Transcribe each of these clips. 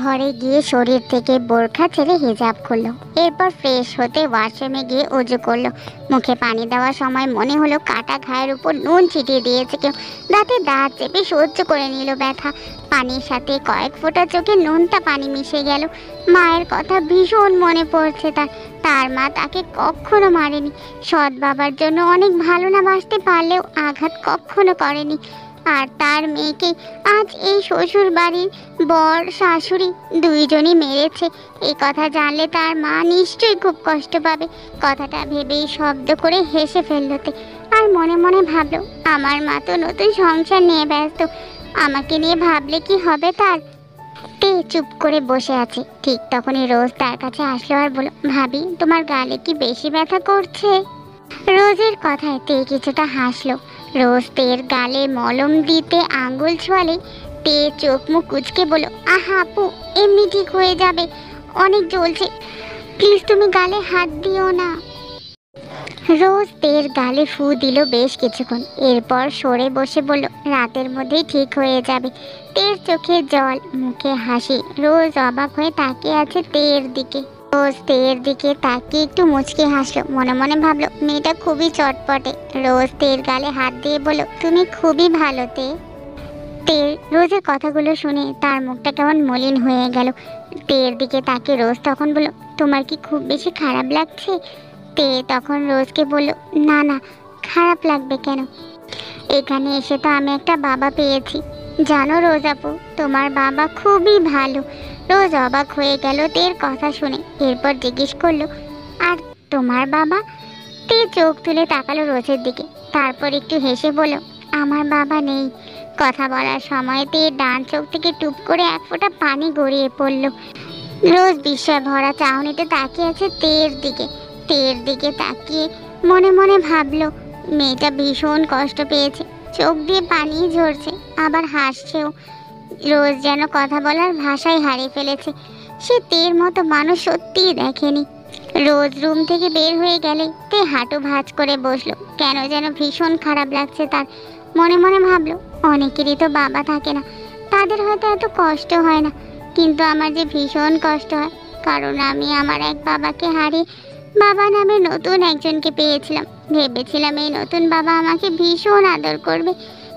ঘরে গিয়ে শরীর থেকে বোরখা ছেড়ে হিজাব খুললো। এরপর ফ্রেশ হতে ওয়াশরুমে গিয়ে উজু করলো। মুখে পানি দেওয়ার সময় মনে হলো কাটা ঘায়ের উপর নুন ছিটিয়ে দিয়েছে কেউ। দাঁতে দাঁত চেপে সহ্য করে নিল ব্যথা। পানির সাথে কয়েক ফোঁটা চোখে নোনতা পানি মিশে গেল। মায়ের কথা ভীষণ মনে পড়ছে তার মা তাকে কখনো মারেনি। সৎ বাবার জন্য অনেক ভালো না বাসতে পারলেও আঘাত কখনো করেনি। আর তার মেয়েকে আজ এই শ্বশুর বাড়ির বর শাশুড়ি দুইজনই মেরেছে। এই কথা জানলে তার মা নিশ্চয়ই খুব কষ্ট পাবে। কথাটা ভেবেই শব্দ করে হেসে ফেললতে আর মনে মনে ভাবলো, আমার মা তো নতুন সংসার নিয়ে ব্যস্ত, আমাকে নিয়ে ভাবলে কি হবে তার। তে চুপ করে বসে আছে। ঠিক তখনই রোজ তার কাছে আসলো আর বলল, ভাবি তোমার গালে কি বেশি ব্যথা করছে? রোজের কথায় তে কিছুটা হাসলো। রোজ তের গালে মলম দিতে আঙ্গুল ছোঁয়ালে তে চোখ মুখ কুচকে বলল, আহা আপু, এমনি ঠিক হয়ে যাবে, অনেক জ্বলছে, প্লিজ তুমি গালে হাত দিও না। রোজ তের গালে ফু দিল বেশ কিছুক্ষণ। এরপর সরে বসে বলল, রাতের মধ্যেই ঠিক হয়ে যাবে। তের চোখে জল, মুখে হাসি। রোজ অবাক হয়ে তাকিয়ে আছে তের দিকে। রোজ তের দিকে তাকিয়ে একটু মুচকে হাসলো। মনে মনে ভাবলো, মেয়েটা খুবই চটপটে। রোজ তের গালে হাত দিয়ে বলল, তুমি খুবই ভালো তে। তের রোজের কথাগুলো শুনে তার মুখটা কেমন মলিন হয়ে গেল। তের দিকে তাকিয়ে রোজ তখন বলল, তোমার কি খুব বেশি খারাপ লাগছে? তে তখন রোজকে বলল, না না, খারাপ লাগবে কেন? এখানে এসে তো আমি একটা বাবা পেয়েছি। জানো রোজ আপু, তোমার বাবা খুবই ভালো। রোজ অবাক হয়ে গেল তের কথা শুনে। এরপর জিজ্ঞেস করলো, আর তোমার বাবা? তে চোখ তুলে তাকালো রোজের দিকে, তারপর একটু হেসে বলল, আমার বাবা নেই। কথা বলার সময় তে ডান চোখ থেকে টুপ করে এক ফোঁটা পানি গড়িয়ে পড়ল। রোজ বিস্ময় ভরা চাহনিতে তাকিয়ে আছে তের দিকে। তের দিকে তাকিয়ে মনে মনে ভাবলো, মেয়েটা ভীষণ কষ্ট পেয়েছে, চোখ দিয়ে পানি ঝরছে, আবার হাসছেও। রোজ যেন কথা বলার ভাষাই হারিয়ে ফেলেছে। সে তের মতো মানুষ সত্যিই দেখেনি। রোজ রুম থেকে বের হয়ে গেলে তে হাঁটু ভাঁজ করে বসলো। কেন যেন ভীষণ খারাপ লাগছে তার। মনে মনে ভাবলো, অনেকেরই তো বাবা থাকে না, তাদের হয়তো এত কষ্ট হয় না, কিন্তু আমার যে ভীষণ কষ্ট হয়, কারণ আমি আমার এক বাবাকে হারিয়ে বাবা নামে নতুন একজনকে পেয়েছিলাম। ভেবেছিলাম এই নতুন বাবা আমাকে ভীষণ আদর করবে,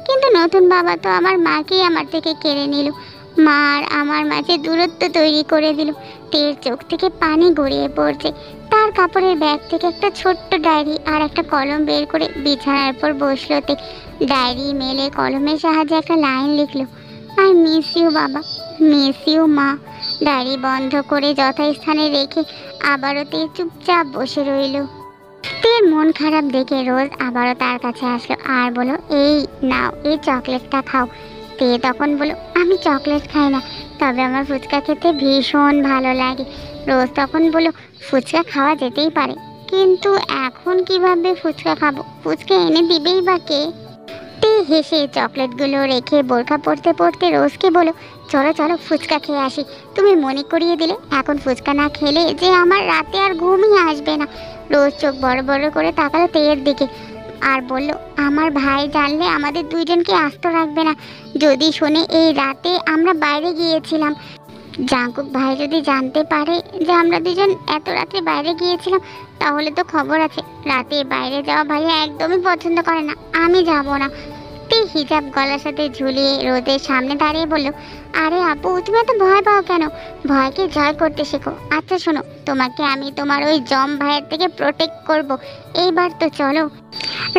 কিন্তু নতুন বাবা তো আমার মাকেই আমার থেকে কেড়ে নিল। মা আর আমার মাঝে দূরত্ব তৈরি করে দিল। তের চোখ থেকে পানি গড়িয়ে পড়ছে। তার কাপড়ের ব্যাগ থেকে একটা ছোট্ট ডায়েরি আর একটা কলম বের করে বিছানার উপর বসলো তে। ডায়েরি মেলে কলমের সাহায্যে একটা লাইন লিখলো, আই মিস ইউ বাবা, মিস ইউ মা। ডায়েরি বন্ধ করে যথাস্থানে রেখে আবারও তে চুপচাপ বসে রইল। তের মন খারাপ দেখে রোজ আবারও তার কাছে আসলো আর বলল, এই নাও, এই চকলেটটা খাও। তে তখন বলল, আমি চকলেট খাই না, তবে আমার ফুচকা খেতে ভীষণ ভালো লাগে। রোজ তখন বলল, ফুচকা খাওয়া যেতেই পারে, কিন্তু এখন কিভাবে ফুচকা খাবো? ফুচকা এনে দিবেই বা কে? তে হেসে চকলেটগুলো রেখে বোরখা পরতে পরতে রোজকে বলো, চলো চলো ফুচকা খেয়ে আসি। তুমি মনে করিয়ে দিলে, এখন ফুচকা না খেলে যে আমার রাতে আর ঘুমই আসবে না। রোজ চোখ বড় বড় করে তাকালো তেয়ের দিকে আর বলল, আমার ভাই জানলে আমাদের দুইজনকে আস্ত রাখবে না। যদি শোনে এই রাতে আমরা বাইরে গিয়েছিলাম, জাঙ্কুক ভাই যদি জানতে পারে যে আমরা দুজন এত রাতে বাইরে গিয়েছিলাম, তাহলে তো খবর আছে। রাতে বাইরে যাওয়া ভাইয়া একদমই পছন্দ করে না, আমি যাব না। তে হিজাব গলার সাথে ঝুলিয়ে রোদের সামনে দাঁড়িয়ে বলল, আরে আপু, তুমি এত ভয় পাও কেন? ভয়কে জয় করতে শেখো। আচ্ছা শোনো, তোমাকে আমি তোমার ওই জম ভাইয়ের থেকে প্রোটেক্ট করব, এইবার তো চলো।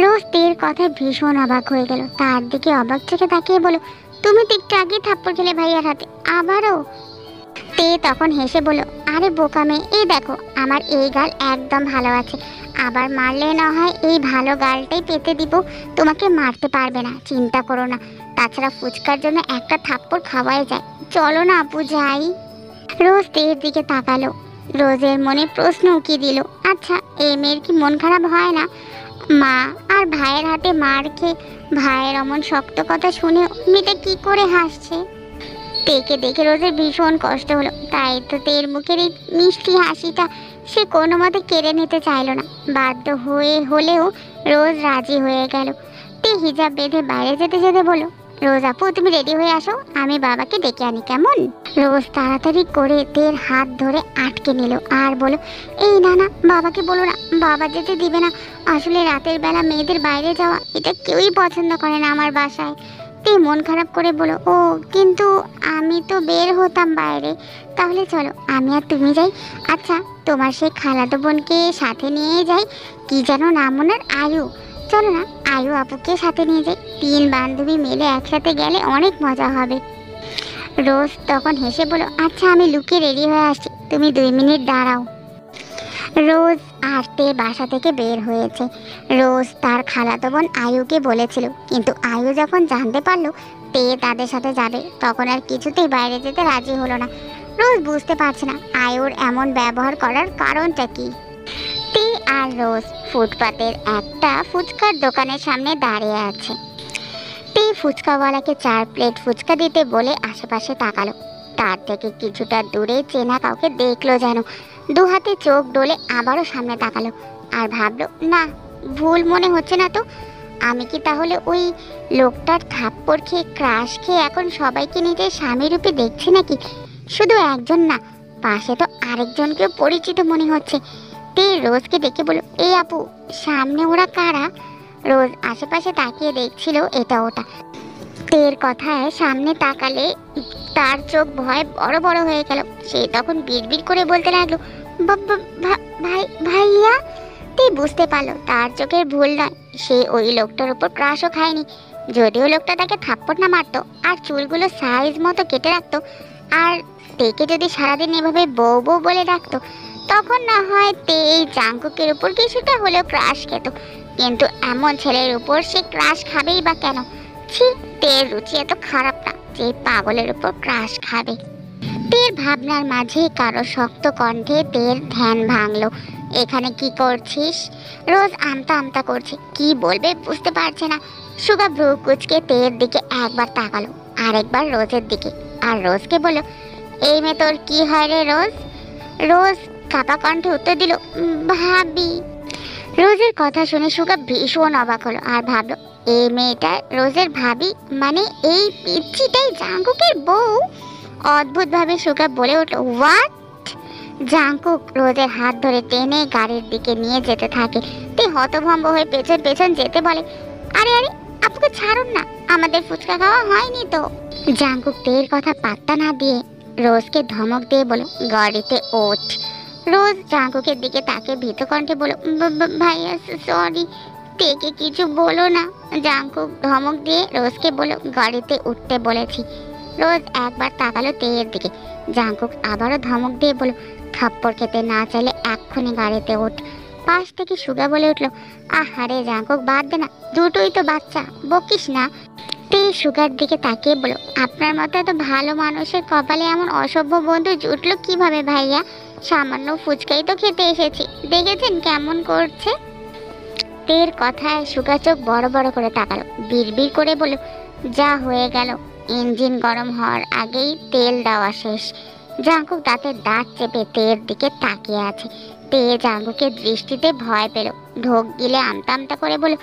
রোজ তের কথায় ভীষণ অবাক হয়ে গেল। তার দিকে অবাক চোখে তাকিয়ে বলো, তুমি তো একটু আগে থাপ্পড় খেলে ভাইয়ার হাতে, আবারও? তে তখন হেসে বলল, আরে বোকা মেয়ে, এই দেখো আমার এই গাল একদম ভালো আছে, আবার মারলে না হয় এই ভালো গালটাই পেতে দিব, তোমাকে মারতে পারবে না, চিন্তা করো না। তাছাড়া ফুচকার জন্য একটা থাপ্পড় খাওয়াই যায়, চলো না আপু যাই। রোজ তের দিকে তাকালো। রোজের মনে প্রশ্ন উকি দিল, আচ্ছা এই মেয়ের কি মন খারাপ হয় না? মা আর ভাইয়ের হাতে মার খেয়ে ভাইয়ের অমন শক্ত কথা শুনে মেয়েটা কি করে হাসছে? তেকে দেখে রোজের ভীষণ কষ্ট হলো। তাই তো তের মুখের এই মিষ্টি হাসিটা সে কোনো মতে কেড়ে নিতে চাইলো না। বাধ্য হয়ে হলেও রোজ রাজি হয়ে গেল। তে হিজাব বেঁধে বাইরে যেতে যেতে বলল, রোজ আপু তুমি রেডি হয়ে আসো, আমি বাবাকে ডেকে আনি কেমন? রোজ তাড়াতাড়ি করে তের হাত ধরে আটকে নিল আর বলল, এই না না, বাবাকে বলো না, বাবা যেতে দিবে না। আসলে রাতের বেলা মেয়েদের বাইরে যাওয়া এটা কেউই পছন্দ করে না আমার বাসায়। তে মন খারাপ করে বলো, ও কিন্তু আমি তো বের হতাম বাইরে। তাহলে চলো আমি আর তুমি যাই। আচ্ছা তোমার সেই খালাতো বোনকে সাথে নিয়ে যাই, কি যেন নাম ওনার, আয়ু। চলো না, আয়ু আপুকে সাথে নিয়ে যাই, 3 বান্ধবী মিলে একসাথে গেলে অনেক মজা হবে। রোজ তখন হেসে বলো, আচ্ছা আমি লুকিয়ে রেডি হয়ে আসছি, তুমি 2 মিনিট দাঁড়াও। রোজ আরতে বাসা থেকে বের হয়েছে। রোজ তার খালাতো বোন আয়ুকে বলেছিল, কিন্তু আয়ু যখন জানতে পারলো তে তাদের সাথে যাবে, তখন আর কিছুতেই বাইরে যেতে রাজি হলো না। রোজ বুঝতে পারছে না আয়ুর এমন ব্যবহার করার কারণটা কি। তে আর রোজ ফুটপাতের একটা ফুচকার দোকানের সামনে দাঁড়িয়ে আছে। তে ফুচকাওয়ালাকে 4 প্লেট ফুচকা দিতে বলে আশেপাশে তাকালো। তার থেকে কিছুটা দূরে চেনা কাউকে দেখলো যেন। 2 হাতে চোখ ডলে আবারও সামনে তাকালো আর ভাবলো, না ভুল মনে হচ্ছে না তো? আমি কি তাহলে ওই লোকটার থাপ্পড় খেয়ে ক্রাশ খেয়ে এখন সবাইকে নিজের স্বামী রূপে দেখছে নাকি? শুধু একজন না, পাশে তো আরেকজনকেও পরিচিত মনে হচ্ছে। তে রোজকে ডেকে বলল, এই আপু সামনে ওরা কারা? রোজ আশেপাশে তাকিয়ে দেখছিল এটা ওটা। তের কথায় সামনে তাকালে তার চোখ ভয় বড় বড় হয়ে গেল। সে তখন বিড়বিড় করে বলতে লাগলো, ভাইয়া। তে বুঝতে পারলো তার চোখের ভুল নয়, সে ওই লোকটার উপর ক্রাশও খায়নি। যদিও লোকটা তাকে থাপ্পড় না মারতো আর চুলগুলো সাইজ মতো কেটে রাখতো, আর তেকে যদি সারাদিন এভাবে বউ বউ বলে ডাকতো, তখন না হয় তে এই জাঙ্কুকের উপর কিছুটা হলেও ক্রাশ খেত। কিন্তু এমন ছেলের উপর সে ক্রাশ খাবেই বা কেন? ছি, তের রুচি এত খারাপ না যে পাগলের উপর ক্রাশ খাবে। তের ভাবনার মাঝে কারো শক্ত কণ্ঠে তের ধ্যান ভাঙলো। এখানে কি করছিস? রোজ আমতা আমতা করছে, কি বলবে বুঝতে পারছে না। সুগা ভ্রু কুচকে তের দিকে একবার তাকালো, আরেকবার রোজের দিকে, আর রোজকে বলল, এই মেয়ে তোর কি হয় রে রোজ? রোজ কাপা কণ্ঠে উত্তর দিল, ভাবি। রোজের কথা শুনে সুগা ভীষণ অবাক হলো আর ভাবলো, এই মেয়েটা রোজের ভাবি, মানে এই পিচ্চিটাই জাঙ্কুকের বউ। অদ্ভুত ভাবে সুগা বলে উঠল, হোয়াট? জাঙ্কুক রোজের হাত ধরে টেনে গাড়ির দিকে নিয়ে যেতে থাকে। তে হতভম্ব হয়ে পেছন পেছন যেতে বলে, আরে আরে আপুকে ছাড়ুন না, আমাদের ফুচকা খাওয়া হয়নি তো। জাঙ্কুক তের কথা পাত্তা না দিয়ে রোজকে ধমক দিয়ে বলো, গাড়িতে ওঠ। রোজ জাঙ্কুকের দিকে তাকে ভীত কণ্ঠে বলো, ভাইয়া সরি, তেকে কিছু বলো না। জাঙ্কুক ধমক দিয়ে রোজকে বলো, গাড়িতে উঠতে বলেছি। রোজ একবার তাকালো তেয়ের দিকে। জাঙ্কুক আবারও ধমক দিয়ে বলো, থাপ্পড় খেতে না চাইলে এক্ষুনি গাড়িতে ওঠ। পাশ থেকে সুগা বলে উঠলো, আহারে জাঙ্কুক বাদ দে না, দুটোই তো বাচ্চা, বকিস না। তে সুগার দিকে তাকিয়ে বলো, আপনার মতো এত ভালো মানুষের কপালে এমন অসভ্য বন্ধু জুটলো কিভাবে ভাইয়া? সামান্য ফুচকাই তো খেতে এসেছি, দেখেছেন কেমন করছে? তের কথায় সুগা চোখ বড় বড় করে তাকালো, বিড়বিড় করে বলল, যা হয়ে গেল, ইঞ্জিন গরম হওয়ার আগেই তেল দেওয়া শেষ। জাঙ্কুক দাঁতের দাঁত চেপে তের দিকে তাকিয়ে আছে। তে জাঙ্কুকের দৃষ্টিতে ভয় পেল, ঢোক গিলে আমতা আমতা করে বলল,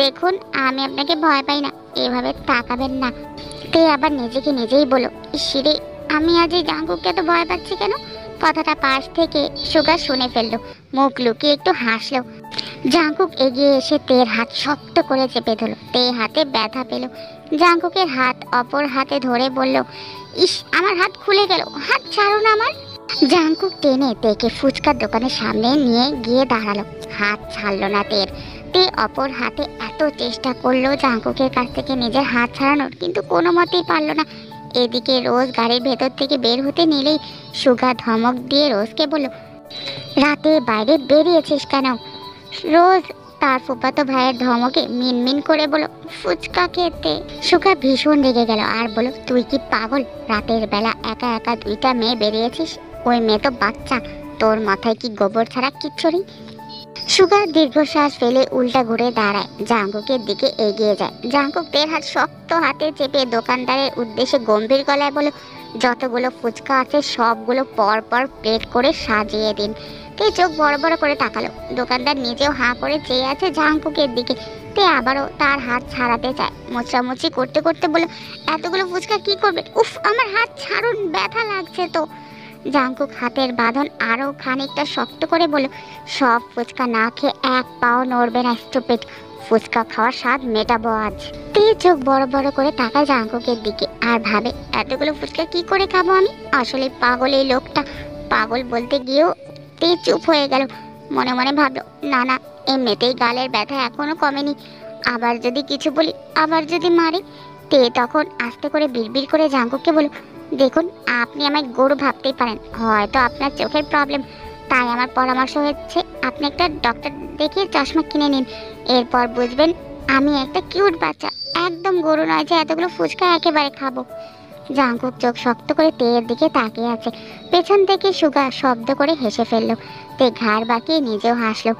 দেখুন আমি আপনাকে ভয় পাই না, এভাবে তাকাবেন না। তে আবার নিজেকে নিজেই বলল, ইসিরে আমি আজ এই জাঙ্কুককে তো ভয় পাচ্ছি কেন? কথাটা পাশ থেকে সুগা শুনে ফেললো, মুখ লুকিয়ে একটু হাসলো। জাঙ্কুক এগিয়ে এসে তের হাত শক্ত করে চেপে ধরল। তে হাতে ব্যথা পেল। জাঙ্কুকের হাত অপর হাতে ধরে বলল, ইস আমার হাত খুলে গেল, হাত ছাড়ুন আমার। জাঙ্কুক টেনে তেকে ফুচকার দোকানের সামনে নিয়ে গিয়ে দাঁড়ালো। হাত ছাড়লো না তের। তে অপর হাতে এত চেষ্টা করলো জাঙ্কুকের কাছ থেকে নিজের হাত ছাড়ানোর, কিন্তু কোনো মতেই পারলো না। এদিকে রোজ গাড়ির ভেতর থেকে বের হতে নিলেই সুগা ধমক দিয়ে রোজকে বলল, রাতে বাইরে বেরিয়েছিস কেন? রোজ তার ফুফাতো ভাইয়ের ধমকে মিনমিন করে বলো, ফুচকা খেতে। সুগা ভীষণ রেগে গেল আর বলো, তুই কি পাগল? রাতের বেলা একা একা 2টা মেয়ে বেরিয়েছিস? ওই মেয়ে তো বাচ্চা, তোর মাথায় কি গোবর ছাড়া কিচ্ছু নেই? সুগা দীর্ঘশ্বাস ফেলে উল্টা ঘুরে দাঁড়ায়, জাঙ্কুকের দিকে এগিয়ে যায়। জাঙ্কুক তের হাত শক্ত হাতে চেপে দোকানদারের উদ্দেশ্যে গম্ভীর গলায় বলে, যতগুলো ফুচকা আছে সবগুলো পর পর প্লেট করে সাজিয়ে দিন। তে চোখ বড় বড় করে তাকালো। দোকানদার নিজেও হাঁ করে চেয়ে আছে জাঙ্কুকের দিকে। তে আবারও তার হাত ছাড়াতে চায়, মোছামুছি করতে করতে বলল, এতগুলো ফুচকা কি করবে? উফ, আমার হাত ছাড়ুন, ব্যথা লাগছে তো। জাঙ্কুক হাতের বাঁধন আরো খানিকটা শক্ত করে বলল, সব ফুচকা না খেয়ে এক পাও নড়বে না স্টুপিড। ফুচকা খাওয়ার স্বাদ মেটাবো আজ। তে চোখ বড় বড় করে তাকায় জাঙ্কুকের দিকে আর ভাবে, এতগুলো ফুচকা কি করে খাবো আমি? আসলে পাগল এই লোকটা। পাগল বলতে গিয়েও তে চুপ হয়ে গেল। মনে মনে ভাবলো, না না, এমনিতেই গালের ব্যথা এখনো কমেনি, আবার যদি কিছু বলি, আবার যদি মারে। তে তখন আস্তে করে বিড়বিড় করে জাঙ্কুককে বলল, দেখুন, আপনি আমায় গরু ভাবতেই পারেন, হয়তো আপনার চোখের প্রবলেম, তাই আমার পরামর্শ হচ্ছে আপনি একটা ডক্টর দেখিয়ে চশমা কিনে নিন। এরপর বুঝবেন আমি একটা কিউট বাচ্চা, একদম গরু নয় যে এতগুলো ফুচকা একেবারে খাবো। জাঙ্কুক চোখ শক্ত করে তেয়ের দিকে তাকিয়ে আছে। পেছন থেকে সুগা শব্দ করে হেসে ফেললো। তে ঘাড় বাঁকিয়ে নিজেও হাসলো।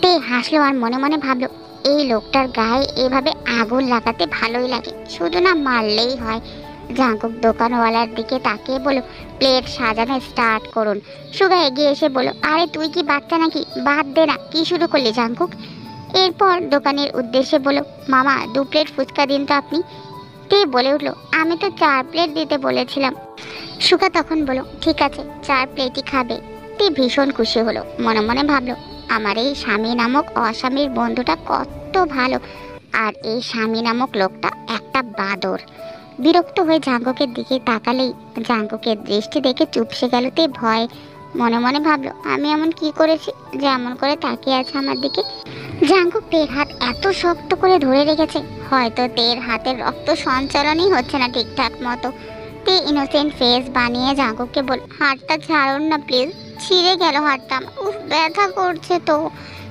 তে হাসলো আর মনে মনে ভাবলো, এই লোকটার গায়ে এভাবে আগুন লাগাতে ভালোই লাগে, শুধু না মারলেই হয়। জাঙ্কুক দোকানওয়ালার দিকে তাকিয়ে বলল, প্লেট সাজানো স্টার্ট করুন। সুগা এগিয়ে এসে বলল, আরে তুই কি বাচ্চা নাকি? বাদ দে না, কি শুরু করলি জাঙ্কুক? এরপর দোকানের উদ্দেশ্যে বলল, মামা 2 প্লেট ফুচকা দিন তো আপনি। তে বলে উঠলো, আমি তো 4 প্লেট দিতে বলেছিলাম। সুগা তখন বলল, ঠিক আছে, 4 প্লেটই খাবে। তে ভীষণ খুশি হলো, মনে মনে ভাবলো, আমার এই স্বামী নামক অস্বামীর বন্ধুটা কত ভালো, আর এই স্বামী নামক লোকটা একটা বাদর। বিরক্ত হয়ে জাঙ্কুকের দিকে তাকালেই জাঙ্কুকের দৃষ্টি দেখে চুপসে গেল তে ভয়। মনে মনে ভাবলো, আমি এমন কি করেছি যে এমন করে তাকিয়ে আছে আমার দিকে? জাঙ্কুক তের হাত এত শক্ত করে ধরে রেখেছে, হয়তো তের হাতের রক্ত সঞ্চালনই হচ্ছে না ঠিকঠাক মতো। তে ইনোসেন্ট ফেস বানিয়ে জাঙ্কুককে বল, হাতটা ছাড়ুন না প্লিজ, ছিঁড়ে গেল হাতটা, উফ ব্যথা করছে তো।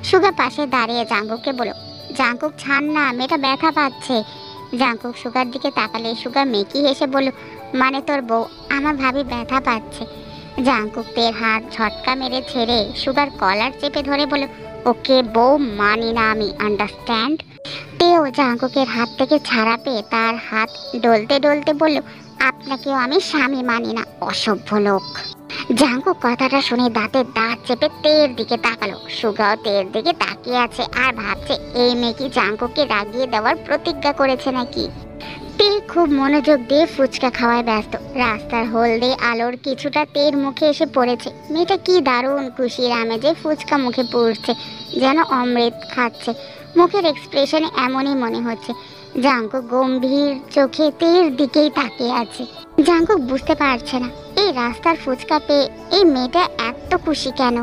সুগা পাশে দাঁড়িয়ে জাঙ্কুককে বলো, জাঙ্কুক ছাড় না, মেয়েটা ব্যথা পাচ্ছে। জাঙ্কুক সুগার দিকে তাকালে সুগা মেকি হেসে বলল, মানে তোর বউ, আমার ভাবি ব্যথা পাচ্ছে। জাঙ্কুক তের হাত ঝটকা মেরে ছেড়ে সুগার কলার চেপে ধরে বলল, ওকে বউ মানি না আমি, আন্ডারস্ট্যান্ড? তেও জাঙ্কুকের হাত থেকে ছাড়া পেয়ে তার হাত ডলতে ডলতে বলল, আপনাকেও আমি স্বামী মানি না, অসভ্য লোক। জাঙ্কুক কথাটা শুনে দাঁতের দাঁত চেপে তের দিকে তাকালো। সুগাও তের দিকে তাকিয়ে আছে আর ভাবছে, এই মেয়ে কি জাঙ্কুককে রাগিয়ে দেওয়ার প্রতিজ্ঞা করেছে নাকি? তে খুব মনোযোগ দিয়ে ফুচকা খাওয়ায় ব্যস্ত। রাস্তার হলদে আলোর কিছুটা তের মুখে এসে পড়েছে। মেয়েটা কি দারুণ খুশির আমেজে ফুচকা মুখে পড়ছে, যেন অমৃত খাচ্ছে। মুখের এক্সপ্রেশন এমনই মনে হচ্ছে। জাঙ্কুক গম্ভীর চোখে তের দিকেই তাকিয়ে আছে। জাঙ্কুক বুঝতে পারছে না এই রাস্তার ফুচকা পেয়ে এই মেয়েটা এত খুশি কেন।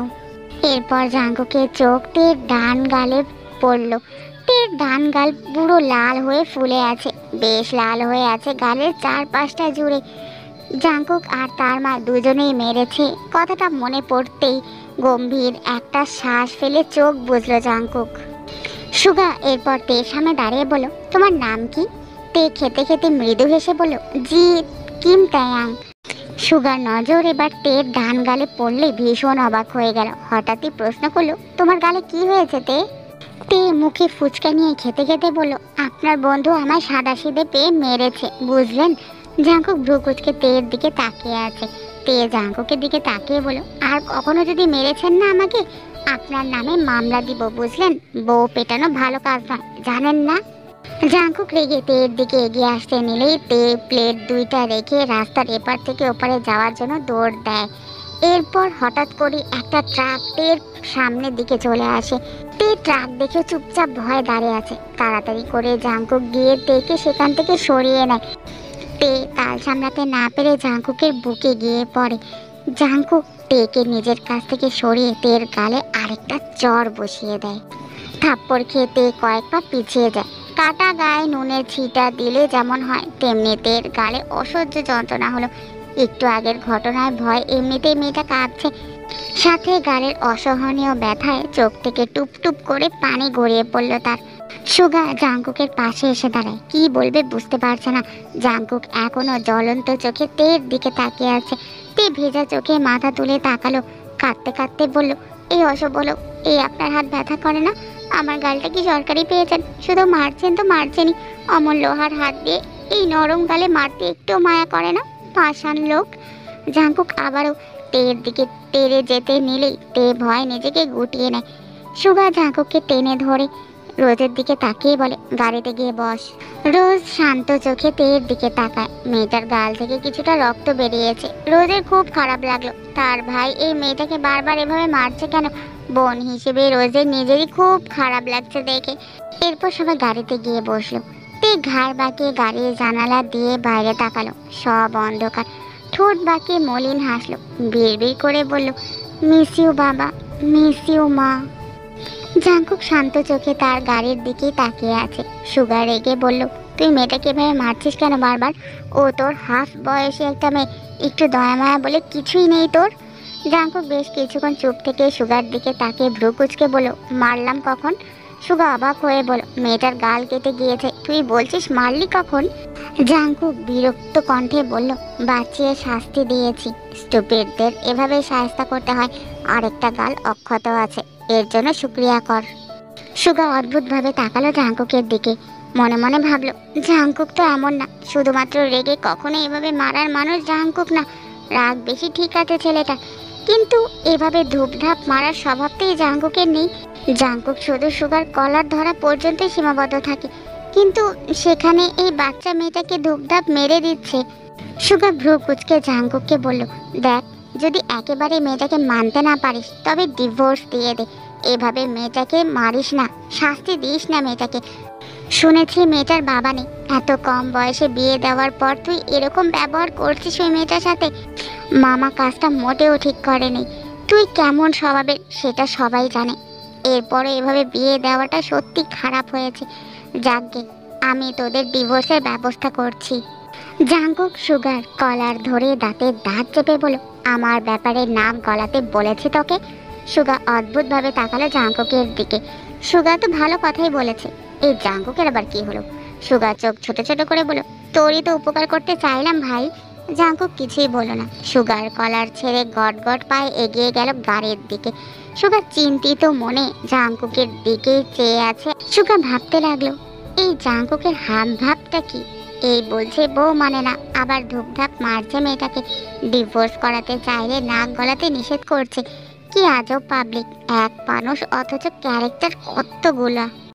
এরপর জাঙ্কুকের চোখ তের ডান গালে পড়ল। তের ডান গাল পুরো লাল হয়ে ফুলে আছে, বেশ লাল হয়ে আছে গালের 4-5টা জুড়ে। জাঙ্কুক আর তার মা দুজনেই মেরেছে কথাটা মনে পড়তেই গম্ভীর একটা শ্বাস ফেলে চোখ বুঝলো জাঙ্কুক। সুগা এরপর তের সামনে দাঁড়িয়ে বলল, তোমার নাম কি? তে খেতে খেতে মৃদু হেসে বলল, জি কিম তায়াং। সুগার নজর এবার তের ডান গালে পড়লে ভীষণ অবাক হয়ে গেল। হঠাৎই প্রশ্ন করলো, তোমার গালে কি হয়েছে তে? তে মুখে ফুচকা নিয়ে খেতে খেতে বলল, আপনার বন্ধু আমায় সাদাসিধে পেয়ে মেরেছে, বুঝলেন? জাঙ্কুক ভ্রু কুঁচকে তের দিকে তাকিয়ে আছে। তে জাঙ্কুকের দিকে তাকিয়ে বলল, আর কখনো যদি মেরেছেন না আমাকে, আপনার নামে মামলা দিব, বুঝলেন? বউ পেটানো ভালো কাজ নয়, জানেন না? জাঙ্কুক রেগে তের দিকে এগিয়ে আসতে নিলেই তে প্লেট 2টা রেখে রাস্তার এপার থেকে ওপারে যাওয়ার জন্য দৌড় দেয়। এরপর হঠাৎ করে একটা ট্রাক তের সামনের দিকে চলে আসে। তে ট্রাক দেখে চুপচাপ ভয় দাঁড়িয়ে আছে। তাড়াতাড়ি করে জাঙ্কুক গিয়ে তেকে সেখান থেকে সরিয়ে নেয়। তে তাল সামলাতে না পেরে জাঙ্কুকের বুকে গিয়ে পড়ে। জাঙ্কুক তেকে নিজের কাছ থেকে সরিয়ে তের গালে আরেকটা চড় বসিয়ে দেয়। থাপ্পড় খেয়ে তে কয়েক পা পিছিয়ে যায়। কাটা গায়ে নুনের ছিটা দিলে যেমন হয় তেমনি তের গালে অসহ্য যন্ত্রণা হলো। একটু আগের ঘটনায় ভয় এমনিতেই মেয়েটা কাঁদছে, সাথে গালের অসহনীয় ব্যথায় চোখ থেকে টুপ টুপ করে পানি গড়িয়ে পড়ল তার। সুগা জাঙ্কুকের পাশে এসে দাঁড়ায়, কি বলবে বুঝতে পারছে না। জাঙ্কুক এখনো জ্বলন্ত চোখে তের দিকে তাকিয়ে আছে। তে ভেজা চোখে মাথা তুলে তাকালো, কাঁদতে কাঁদতে বলল, এই অসভ্য লোক, এই আপনার হাত ব্যথা করে না? আমার গালটা কি সরকারি পেয়েছেন? শুধু মারছেন তো মারছেনই, অমন লোহার হাত দিয়ে এই নরম গালে মারতে একটু মায়া করে না? পাষাণ লোক। জাঙ্কুক আবারও তের দিকে তেড়ে যেতে নিলেই তে ভয় নিজেকে গুটিয়ে নেয়। সুগা জাঙ্কুককে টেনে ধরে রোজের দিকে তাকিয়ে বলে, গাড়িতে গিয়ে বস। রোজ শান্ত চোখে তেয়ের দিকে তাকায়। মেয়েটার গাল থেকে কিছুটা রক্ত বেরিয়েছে। রোজের খুব খারাপ লাগলো, তার ভাই এই মেয়েটাকে বারবার এভাবে মারছে কেন। বোন হিসেবে রোজের নিজেরই খুব খারাপ লাগছে দেখে। এরপর সবাই গাড়িতে গিয়ে বসলো। তে ঘাড় বাঁকিয়ে গাড়ির জানালা দিয়ে বাইরে তাকালো। সব অন্ধকার। ঠোঁট বাঁকিয়ে মলিন হাসলো। বিড়বিড় করে বলল, মিস ইউ বাবা, মিস ইউ মা। জাঙ্কুক শান্ত চোখে তার গাড়ির দিকেই তাকিয়ে আছে। সুগা রেগে বলল, তুই মেয়েটাকে এভাবে মারছিস কেন বারবার? ও তোর হাফ বয়সী একটা মেয়ে, একটু দয়া মায়া বলে কিছুই নেই তোর? জাঙ্কুক বেশ কিছুক্ষণ চুপ থেকে সুগার দিকে তাকিয়ে ভ্রু কুচকে বলল, মারলাম কখন? সুগা অবাক হয়ে বলল, মেয়েটার গাল কেটে গিয়েছে, তুই বলছিস মারলি কখন? জাঙ্কুক বিরক্ত কণ্ঠে বলল, বাঁচিয়ে শাস্তি দিয়েছি। স্টুপিডদের এভাবে শায়েস্তা করতে হয়। আরেকটা গাল অক্ষত আছে, এর জন্য শুক্রিয়া কর। সুগা অদ্ভুতভাবে তাকালো জাঙ্কুকের দিকে। মনে মনে ভাবলো, জাঙ্কুক তো এমন না, শুধুমাত্র রেগে কখনো এভাবে মারার মানুষ জাঙ্কুক না। রাগ বেশি ঠিক আছে ছেলেটা, কিন্তু এভাবে ধূপধাপ মারার স্বভাবটাই জাঙ্কুকের নেই। জাঙ্কুক শুধু সুগার কলার ধরা পর্যন্ত সীমাবদ্ধ থাকে, কিন্তু সেখানে এই বাচ্চা মেয়েটাকে ধূপধাপ মেরে দিচ্ছে। সুগা ভ্রু কুচকে জাঙ্কুককে বলল, দেখ, যদি একেবারে মেয়েটাকে মানতে না পারিস তবে ডিভোর্স দিয়ে দে। এভাবে মেয়েটাকে মারিস না, শাস্তি দিস না মেয়েটাকে। শুনেছি মেয়েটার বাবা নেই, এত কম বয়সে বিয়ে দেওয়ার পর তুই এরকম ব্যবহার করছিস ওই মেয়েটার সাথে। মামা কাজটা মোটেও ঠিক করেনি। তুই কেমন স্বভাবের সেটা সবাই জানে। এরপরে এভাবে বিয়ে দেওয়াটা সত্যি খারাপ হয়েছে। যাকগে, আমি তোদের ডিভোর্সের ব্যবস্থা করছি। জাঙ্কুক সুগার কলার ধরে দাঁতে দাঁত চেপে বলো, আমার ব্যাপারে নাক গলাতে বলেছি তোকে? সুগা অদ্ভুতভাবে তাকালো জাঙ্কুকের দিকে। সুগা তো ভালো কথাই বলেছে, এই জাঙ্কুকের আবার কি হলো? সুগা চোখ ছোট ছোট করে বলো, তোরই তো উপকার করতে চাইলাম ভাই। জাঙ্কুক কিছুই বলো না। সুগার কলার ছেড়ে গট গট পায়ে এগিয়ে গেল গাড়ির দিকে। সুগা চিন্তিত মনে জাঙ্কুকের দিকে চেয়ে আছে। সুগা ভাবতে লাগলো, এই জাঙ্কুকের হাব ভাবটা কি? এই বলছে বউ মানে না, আবার ধূপধাপ মারছে মেয়েটাকে। ডিভোর্স করাতে চাইলে নাক গলাতে নিষেধ করছে। কি আজব পাবলিক, এক মানুষ অথচ ক্যারেক্টার কতগুলা।